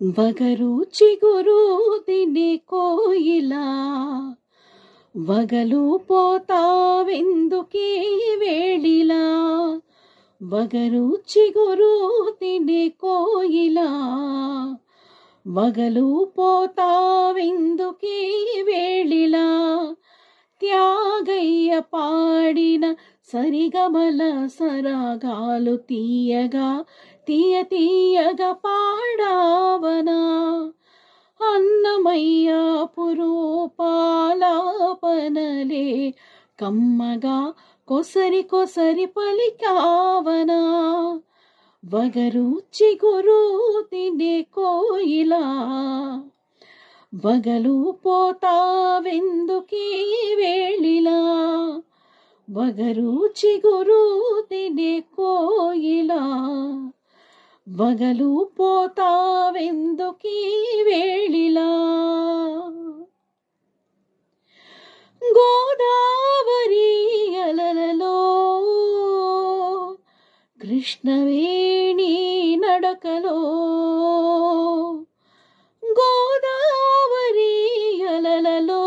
వగరు చిగురు తినే కోయిలా, వగలు పోతావెందుకే వేళిలా. వగరు చిగురు తినే కోయిలా, వగలు పోతావెందుకే వేళిలా. త్యాగయ్య పాడిన సరిగమల సరాగాలు తీయగా తీయగా పాడావనా. అన్నమయ్య పురూపాలాపనలే కమ్మగా కొసరి పలికావనా. వగరు చిగురు తినే కోయిలా, వగలు పోతావెందుకే వేళిలా. వగరు చిగురు తినే కోయిలా, వగలు పోతావెందుకే వేళిలా. గోదావరి అలలలో కృష్ణవేణి నడకలో, గోదావరి అలలలో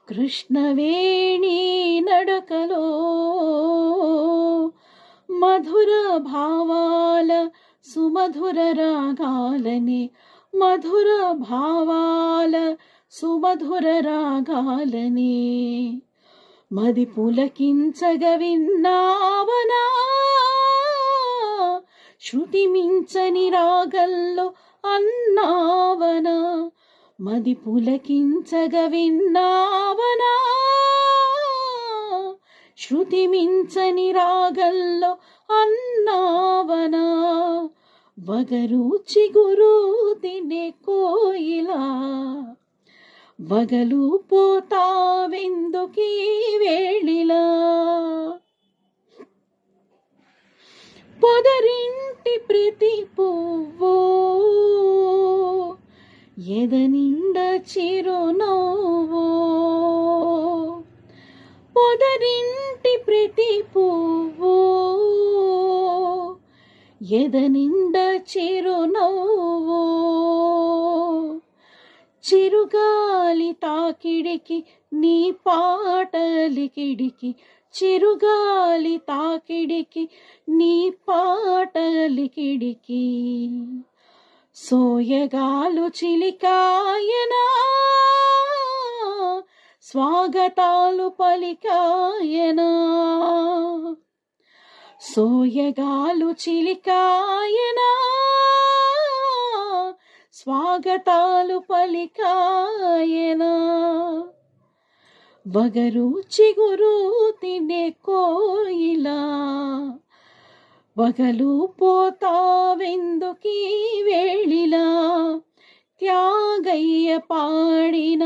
కృష్ణవేణి నడకలో. మధుర భావాల సుమధుర రాగాలని, మధుర భావాల సుమధుర రాగాలని మది పులకించగ విన్నావనా. శృతి మించని రాగల్లో అన్నావనా, మది పులకించగ విన్నావనా. శృతి మించని రాగల్లో అన్నావనా. వగరు చిగురు తినే కోయిలా, వగలు పోతావెందుకే వేళిలా. పొదరింటి ప్రతి పువ్వు ఎదనిండ చిరునవ్వు, పొదరింటి ప్రతి పువ్వు ఎదనిండ చిరునవ్వు. చిరుగాలి తాకిడికి నీ పాటలికిడికి, చిరుగాలి తాకిడికి నీ పాటలికిడికి. సోయగాలు చిలికాయనా, స్వాగతాలు పలికాయనా. సోయగాలు చిలికాయనా, స్వాగతాలు పలికాయనా. వగరు చిగురు తినే కోయిలా, వగలు పోతావెందుకీ వేళిలా. త్యాగయ్య పాడిన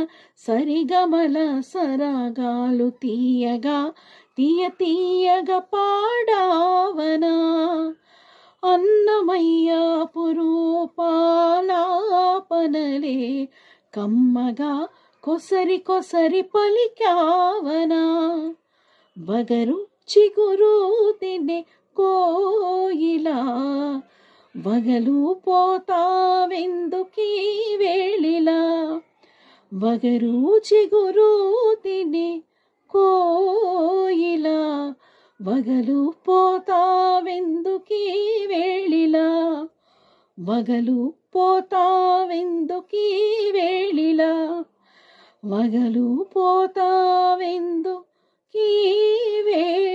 సరిగమల సరాగాలు తీయగా తీయగా పాడావనా. అన్నమయ్య పురూపాలాపనలే కమ్మగా కొసరి పలికావనా. వగరు చిగురు తినే కోయిలా, వగలు పోతావెందుకీ వేళిలా. వగరు చిగురు తినే కోయిలా, వగలు పోతావెందుకీ వేళిలా. వగలు పోతావెందుకీ వేళిలా, వగలు పోతావెందుకీ వేళిలా.